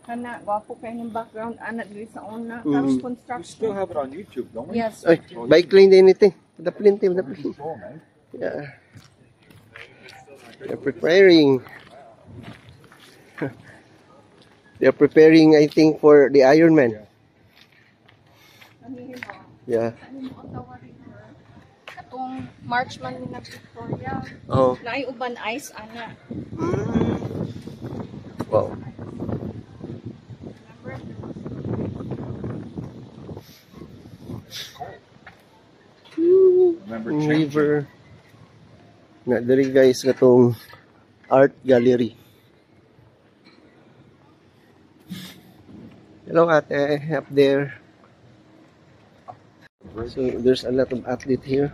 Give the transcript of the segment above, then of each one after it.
Kana, gwapo kayo ng background, anak dito sa una. Tapos We construction. still have it on YouTube, don't we? Yes. Ay, bike lane din ito. Plinti. Yeah. They're preparing. They're preparing, I think, for the Ironman. Yeah. Katong March man ni na Victoria. Oh. Naay uban ice, ana. Wow. Remember River. Na diri guys katong art gallery. Hello ate, up there. So there's a lot of athletes here.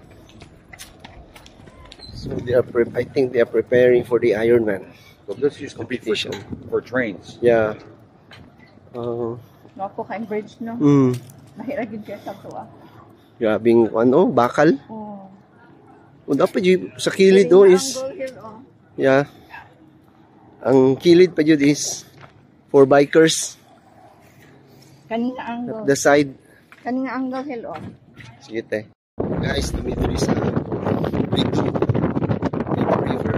So they are I think they are preparing for the Ironman. So this used to be competition. for trains. Yeah. Gwapo kayong bridge, no? Mahirap yun kayo sa tuwa. Grabing ano, bakal. Oh. O dapat yung sa kilid do is yeah. Ang kilid pa yun is for bikers. Kanina angle. The side. Kanina angle hill, oh. Sige te. Guys, tumituloy sa Ritu River.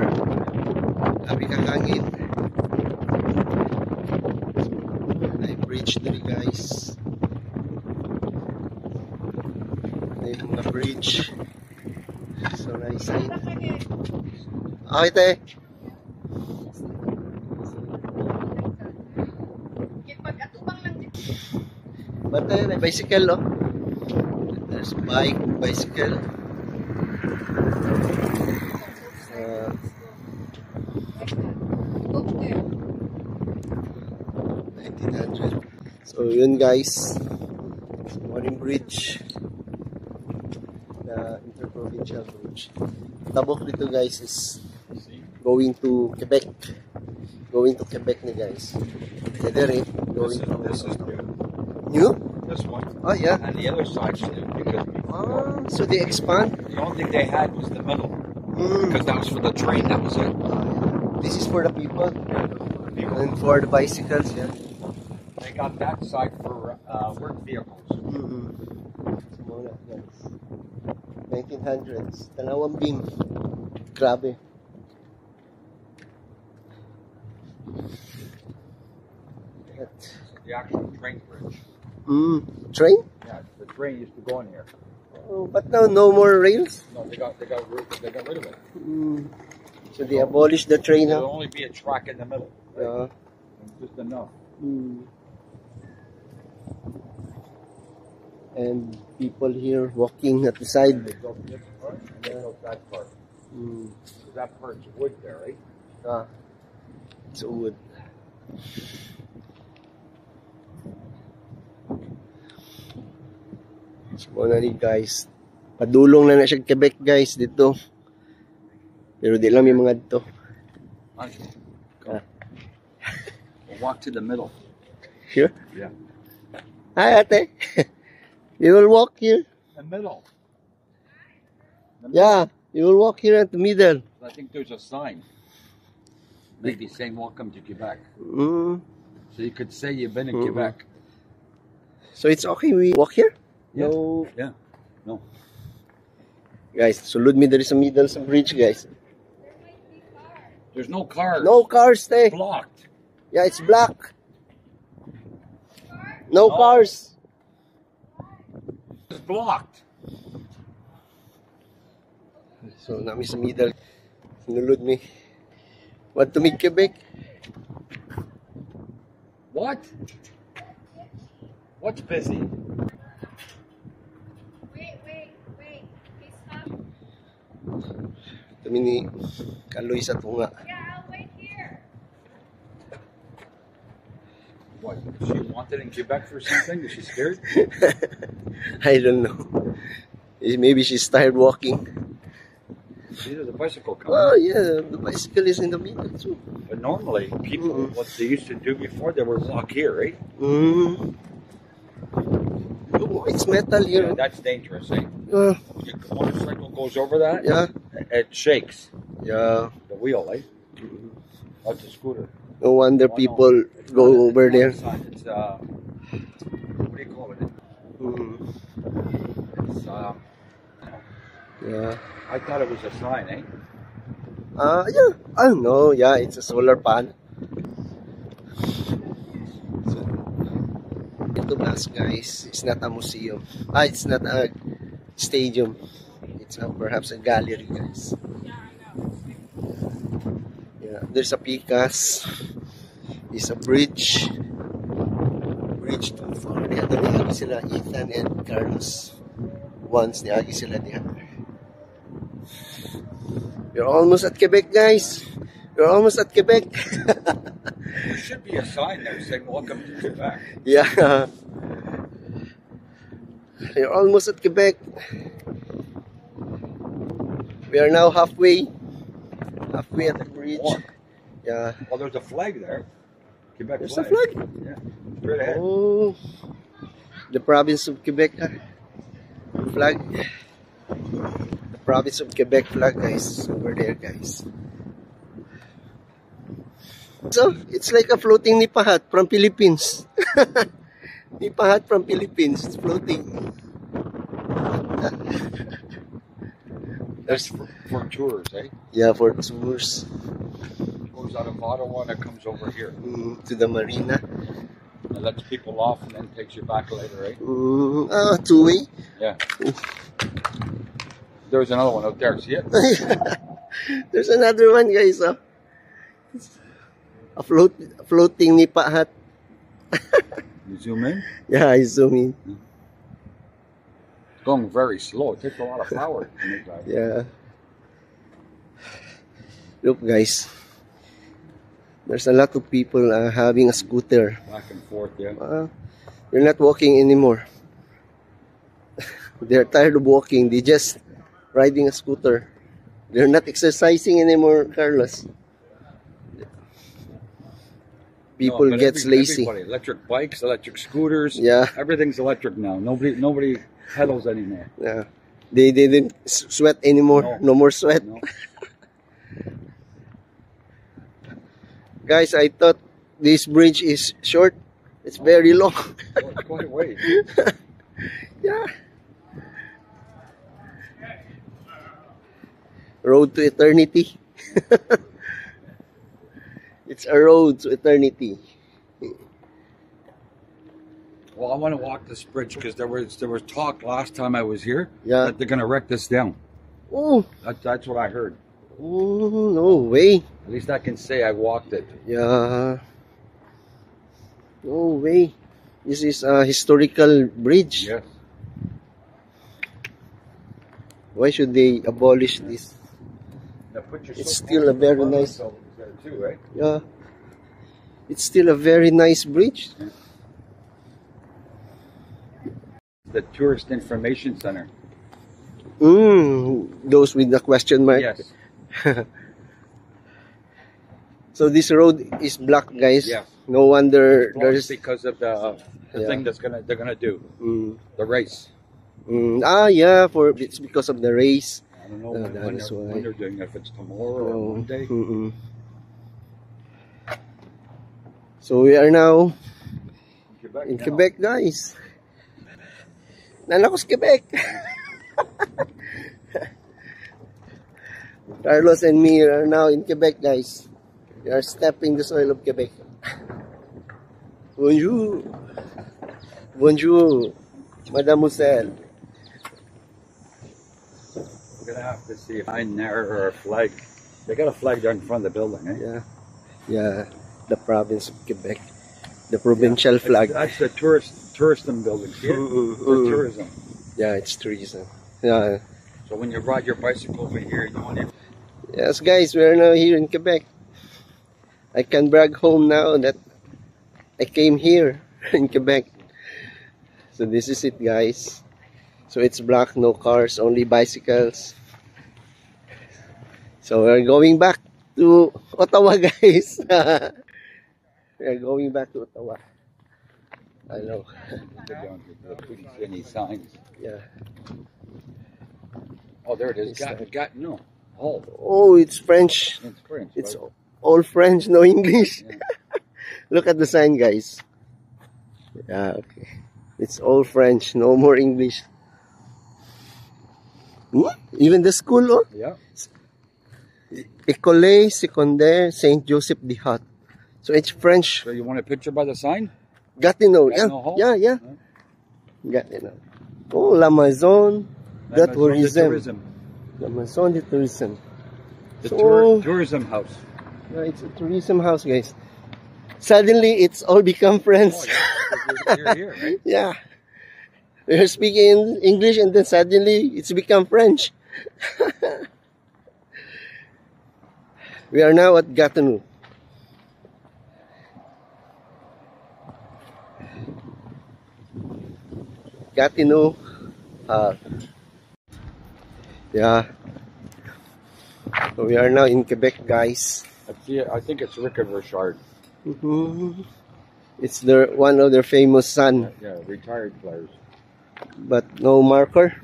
Grabe kang hangin. Ay bridge dito guys. Ay mga bridge. So nice. Okay te. Ba't tayo na bicycle, oh? There's bike, bicycle. 1900. So yun guys, morning bridge, the interprovincial bridge. Tabok dito guys is going to Quebec. Going to Quebec ni guys. Going This is new. This one. Oh yeah. And the other side's new because So they expand. the only thing they had was the middle. Mm. Because that was for the train, that was it. This is for the people and for the bicycles. Yeah. They got that side for work vehicles. Simula guys. 1900s. Talawang Bing. Grabe. The actual train bridge. Train? Yeah, the train used to go in here. Oh, but now no more rails. No, they got rid of it. So they abolished the train There'll now. only be a track in the middle. Yeah. Just enough. And people here walking at the side. And they built this part and they built that part. So that part's wood there, right? Ah, it's wood. So muna ni guys, padulong na siya Quebec guys dito. Pero di lang may mga dito. Go. We'll walk to the middle. Sure? Yeah. Hi ate. You will walk here? The middle. Yeah, you will walk here at the middle. I think there's a sign. Maybe saying welcome to Quebec. So you could say you've been in Quebec. So it's okay we walk here? Yeah. No. Yeah. No. Guys, sulod mi diri sa middle sa bridge guys. There's no cars. No cars te. Blocked. Yeah, it's black. No cars. It's blocked. So nami sa middle. Sinulod mi. Want to meet Quebec? What? What's busy? Wait. Please stop. Kami ni Kaloy sa tunga. Yeah, I'll wait here. What? She wanted in Quebec for something? Is she scared? I don't know. Maybe she's tired walking. See, there's a bicycle coming. Oh yeah, the bicycle is in the middle too. But normally, people, what they used to do before, they would walk here, right? Oh, it's metal here. Yeah, that's dangerous, eh? Uh, When your motorcycle goes over that, yeah. it shakes Yeah. the wheel, eh? That's a scooter. No wonder people go over there. It's, what do you call it? It's, Yeah. I thought it was a sign, eh? Yeah. Oh no, yeah, it's a solar panel. So, ito bus, guys, it's not a museum. It's not a stadium. It's perhaps a gallery, guys. Yeah, there's a Picas. There's a bridge. Bridge to Florida. Niagi sila Ethan and Carlos. Once niagi sila diha. You're almost at Quebec, guys. You're almost at Quebec. There should be a sign there saying "Welcome to Quebec." Yeah. You're almost at Quebec. We are now halfway at the bridge. More. Yeah. Well, there's a flag there. Quebec There's flag. a flag. Yeah, straight ahead. Oh, the province of Quebec flag. The province of Quebec flag, guys. Over there, guys. So, it's like a floating Nipahat from Philippines. Nipahat from Philippines. It's floating. There's, For tours, eh? yeah, for tours Goes out of Ottawa and it comes over here. to the marina. It lets people off and then takes you back later, eh? Two-way. Yeah. There's another one out there. See it? There's another one, guys. A floating Nipahat. You zoom in. Yeah, I zoom in. It's going very slow. It takes a lot of power to make that. Yeah. Look, guys. There's a lot of people having a scooter. Back and forth, yeah. They're not walking anymore. They're tired of walking. They just riding a scooter. They're not exercising anymore, Carlos. People No, but gets lazy. Everybody, electric bikes, electric scooters. Yeah. Everything's electric now. Nobody pedals anymore. Yeah. They didn't sweat anymore. No. No more sweat. No. Guys, I thought this bridge is short. It's very long. Oh, it's quite a way. Yeah. Road to eternity. It's a road to eternity. Well, I want to walk this bridge because there was talk last time I was here Yeah. that they're gonna wreck this down. Oh, That's what I heard. no way. At least I can say I walked it. Yeah. No way. This is a historical bridge. Yes. Why should they abolish this? Now put your It's still a very nice. there too, right? Yeah. It's still a very nice bridge. The Tourist Information Center. Those with the question mark. Yes. So this road is blocked, guys. Yes. No wonder There's there's. because of the Yeah. thing they're gonna do Mm, the race. yeah, it's because of the race. I don't know that when is they're, why. when they're doing it, if it's tomorrow or Monday. So we are now Quebec in now. Quebec, guys. Nanakos Quebec. Carlos and me are now in Quebec, guys. We are stepping the soil of Quebec. Bonjour. Bonjour, Mademoiselle. We're gonna have to see a sign there or a flag. They got a flag there in front of the building, eh? Yeah. Yeah. The province of Quebec. The provincial flag. That's the tourism building. See it? For tourism. Yeah, it's tourism. Yeah. So when you ride your bicycle over here, you want to. Yes, guys, we are now here in Quebec. I can brag home now that I came here in Quebec. So this is it, guys. So it's black, no cars, only bicycles. So we're going back to Ottawa, guys. We're going back to Ottawa. I know. I couldn't see any signs. Yeah. Oh, there it is. It's No. Oh, Oh, it's French. it's French. It's right? all French, no English. Yeah. Look at the sign, guys. Yeah, okay. It's all French, no more English. Even the school, oh. Yeah. École Secondaire Saint Joseph de Hot. So it's French. So you want a picture by the sign? Gatineau, yeah, Gatineau Hall? yeah. Gatineau. Oh, La Maison de Tourisme. La Maison de Tourisme. The So- tourism house. Yeah, it's a tourism house, guys. Suddenly, it's all become French. Oh, yeah. You're here, right? Yeah. We're speaking English and then suddenly it's become French. We are now at Gatineau. Gatineau. Yeah. So we are now in Quebec, guys. I think it's Rick and Richard. It's one of their famous son, Yeah, retired players. but no marker.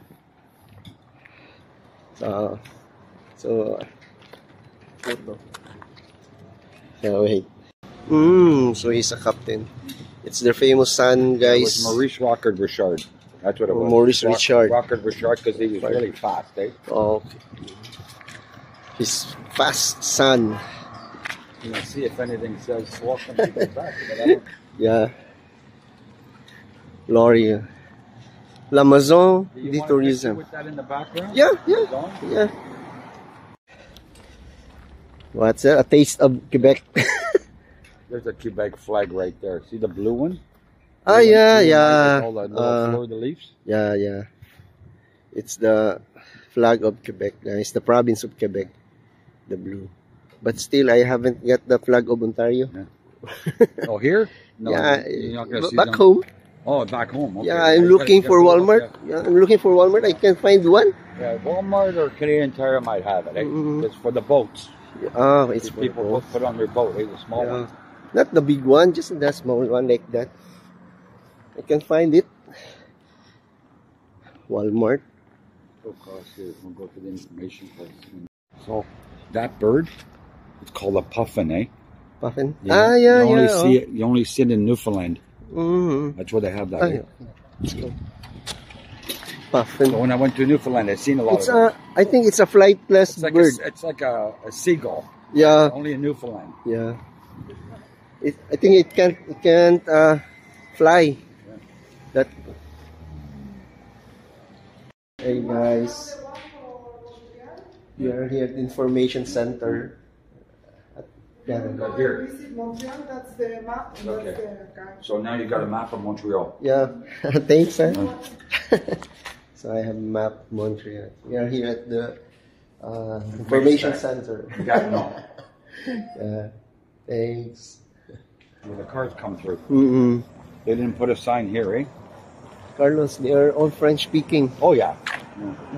So yeah, wait. So he's a captain. It's their famous son, It guys. was Maurice Rockard Richard. That's what it was. Maurice Richard. Rockard Richard, because he was really fast, eh? Oh, his fast son. You know, see if anything says welcome to Quebec. But I don't. Yeah. Laurier. La Maison Do you de want a picture Tourisme. with that in the background? Yeah, yeah, Don? yeah. What's that? A taste of Quebec. There's a Quebec flag right there. See the blue one? Ah, yeah, yeah. All the little fleur de lis. Yeah, yeah. It's the flag of Quebec, guys. The province of Quebec. The blue. But still, I haven't got the flag of Ontario. Oh, here? No, Yeah, you're not gonna see back them. home. Oh, back home. Okay. Yeah, I'm looking for Walmart. Yeah, I'm looking for Walmart. I can't find one. Yeah, Walmart or Canadian Tire might have it. Eh? Mhm. It's for the boats. Oh, it's for People put on their boat. Eh? The small yeah. one. Not the big one, just the small one like that. I can find it. Walmart. Go across here. We'll go to the information place. So that bird, it's called a puffin, eh? Puffin. You Ah, yeah, you only yeah. see it. You only see it in Newfoundland. Mm-hmm. That's where they have that. Ah, eh? yeah. Let's go. Puffin. So when I went to Newfoundland, I seen a lot It's of them. I think it's a flightless It's like bird. it's like a seagull. Yeah, Only in Newfoundland. yeah. I think it can't fly. That. Hey guys, we are here at the information center. Canada. Here. Visit Montreal, that's the map. And Okay. That's the guide. So now you got a map of Montreal. Yeah, thanks, sir. So I have map Montreal. We are here at the information center. You got to know. Yeah, thanks. When the cars come through. Mm-mm. They didn't put a sign here, eh? Carlos, they are all French speaking. Oh yeah.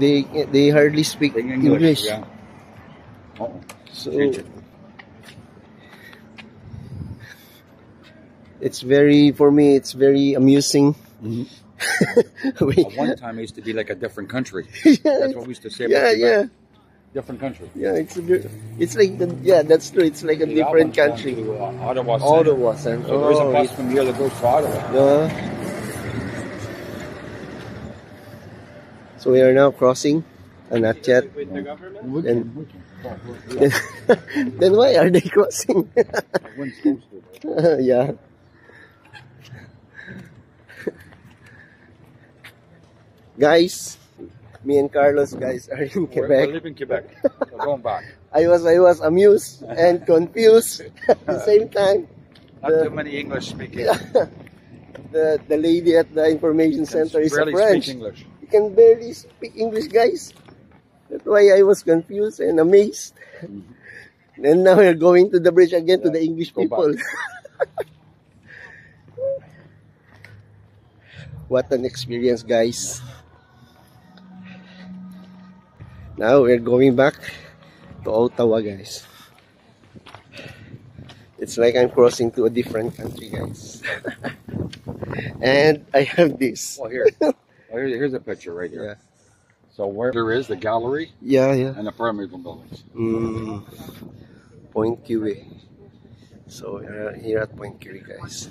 They hardly speak Speak English. Yeah. Oh. So Change it. it's very, for me, it's very amusing. Mhm. We- At one time, it used to be like a different country. yeah, That's what we used to say. yeah, about Quebec. yeah, Different country. yeah. It's like yeah, that's true. It's like a Yeah, different I went country. to, Ottawa. Center. Ottawa, sir. So there's a Oh, bus from here that goes to Ottawa. yeah. So we are now crossing, and not yet. Then, then why are they crossing? Wind's supposed to. Yeah. Guys, me and Carlos, guys, are in We Quebec. live in Quebec. We're going back. I was amused and confused at the same time. Not too many English speaking. The lady at the information center is a Barely French. speak English. You can barely speak English, guys. That's why I was confused and amazed. And now we're going to the bridge again to the English Go people. back. What an experience, guys. Now we're going back to Ottawa, guys. It's like I'm crossing to a different country, guys. And I have this. Well, here. Here's a picture right here. Yeah. So where there is the gallery Yeah, yeah. and the Parliament buildings. Point QA. So we're here at Point Kiri, guys.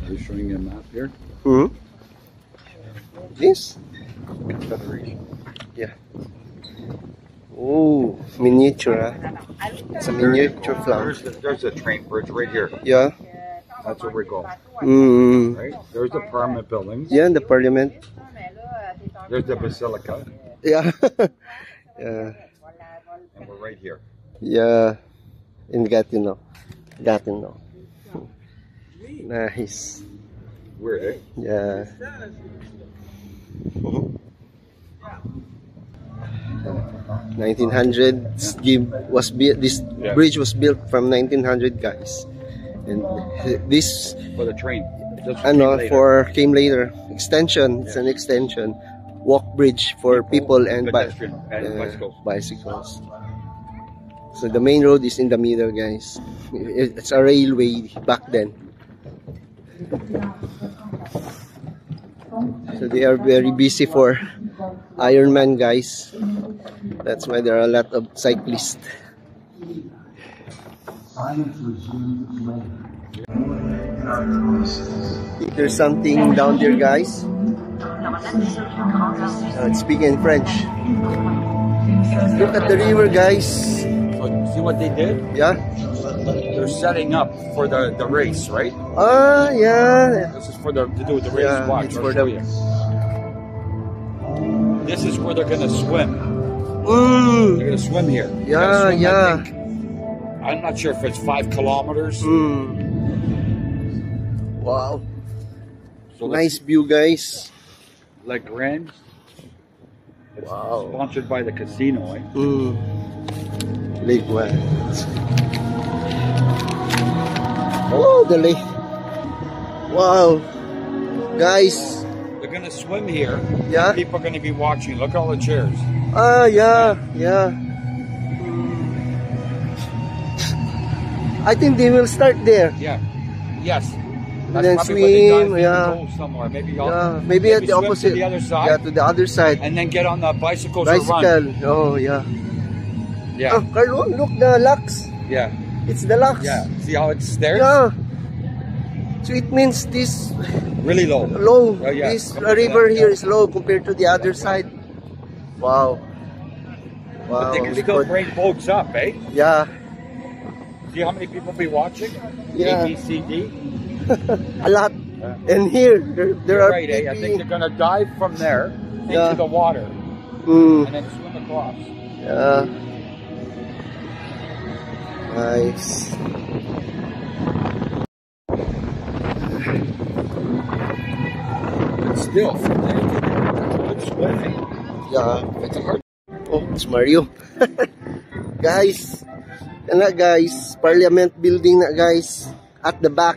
Are you showing a map here? Hmm? This? Yeah. Oh, miniature. It's a miniature flower. There's a train bridge right here. Yeah. That's where we go. Mm. Right? There's the Parliament buildings. Yeah, the parliament. There's the Basilica. Yeah. Yeah. And we're right here. Yeah. In Gatineau. Gatineau. Nice. Weird, eh? Yeah. 1900s was built. This bridge was built from 1900, guys, and this For the train. came later. Extension. It's an extension. Walk bridge for people and pedestrian and bicycles. bicycles. So the main road is in the middle, guys. It's a railway back then. So they are very busy for Ironman, guys. That's why there are a lot of cyclists. There's something down there, guys. It's speaking in French. Look at the river, guys. See what they did? Yeah. They're setting up for the race, right? Ah, yeah. This is for to do with the race. Yeah, Watch, it's I'll for show the- you. This is where they're gonna swim. They're gonna swim here. They're Yeah, gonna swim, yeah. I think, I'm not sure if it's 5 kilometers. Wow. So Nice view, guys. like Grand. It's Wow. sponsored by the casino, eh? Lake One. Oh, the lake. Wow. Guys. They're gonna swim here. Yeah. People are gonna be watching. Look at all the chairs. Ah, yeah, yeah. I think they will start there. Yeah. Yes. And then probably what they swim, got. yeah. Go somewhere. Maybe I'll, Yeah, maybe at the swim opposite. to the other side. Yeah, to the other side. And then get on the bicycles or run. Bicycle. Oh, yeah. Yeah. Oh, Carlo, look, the locks. Yeah. It's the locks. Yeah. See how it's stairs? Yeah. So it means this Really low. low. Oh, yeah. This river here is low compared to the other side. Wow. But Wow. they can still bring boats up, eh? Yeah. See how many people be watching? Yeah. A, B, C, D. A lot. And here, there You're are right, eh? I think they're gonna dive from there Yeah. into the water Mm, and then swim across. yeah. Nice. But still, from there to there, that's good swimming. Yeah. It's a hard. Oh, it's Mario. Guys, yan na guys, Parliament building na guys, at the back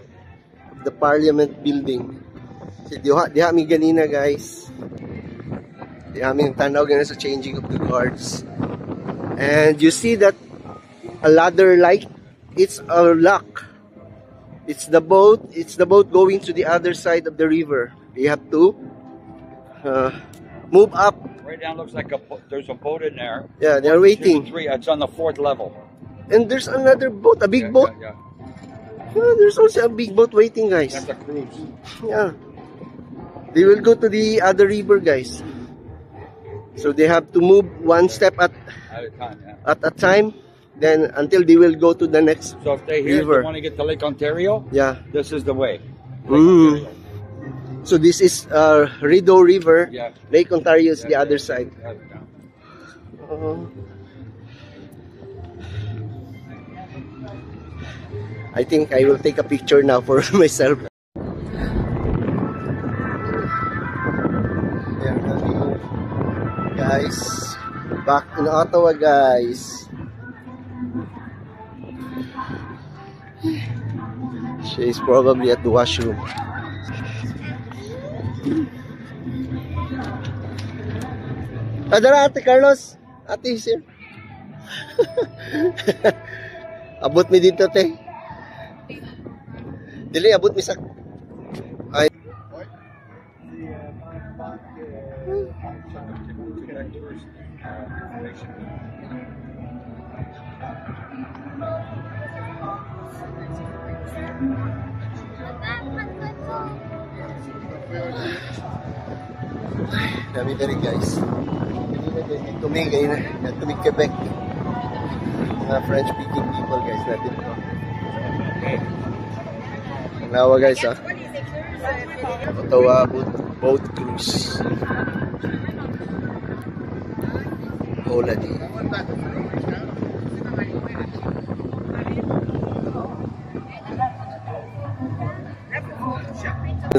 of the Parliament building. So, diha mi ganina guys. Diha mi tanaw ganina sa changing of the guards. And you see that a ladder light, it's a lock. It's the boat going to the other side of the river. You have to move up. Right now looks like there's a boat in there. Yeah, they're 1, 2, waiting. 3, it's on the 4th level. And there's another boat, a big Yeah, boat. Yeah, Yeah, there's also a big boat waiting, guys. That's a cruise. Yeah. They will go to the other river, guys. So they have to move one step at At a time, yeah. a time, then until they will go to the next So if they here, river. they want to get to Lake Ontario, Yeah. this is the way. Mm. So this is Rideau River. Yeah. Lake Ontario is the other side. Yeah. I think I will take a picture now for myself. Guys, back in Ottawa, guys. She is probably at the washroom. Adara, Ate Carlos. Ate is here. Abot mi dito, te. Dili, abot mi sa... Ay. Dami na rin guys. Tumig Quebec. Mga French-speaking people guys natin. Nawa guys ha. Ottawa boat cruise. Holiday.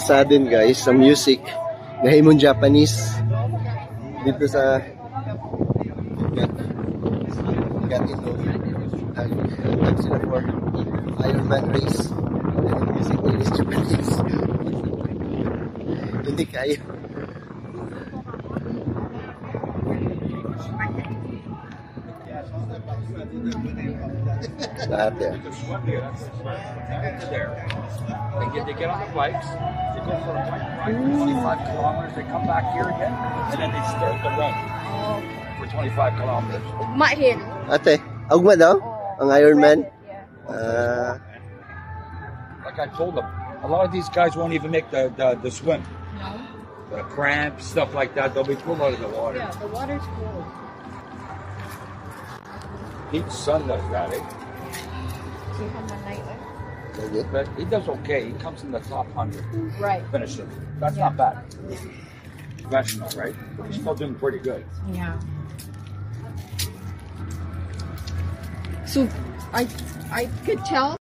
Sa din guys, sa music nahimong Japanese dito sa Gatineau. Nag sila for Ironman race. And the music is Japanese. Hindi kaya. Lahat yan. They get on the bikes, they go for 25 kilometers, they come back here again, and then they start the run for 25 kilometers. Mahil. Ate, augma daw? Ang Ironman? Yeah. Like I told them, a lot of these guys won't even make the swim. No. The cramps, stuff like that, they'll be pulled out of the water. Yeah, the water's cold. Heat sun does that, eh? See how my night Okay. But he does okay. He comes in the top 100 Right. finisher. That's not bad. Professional, right? He's still doing pretty good. Yeah. So I could tell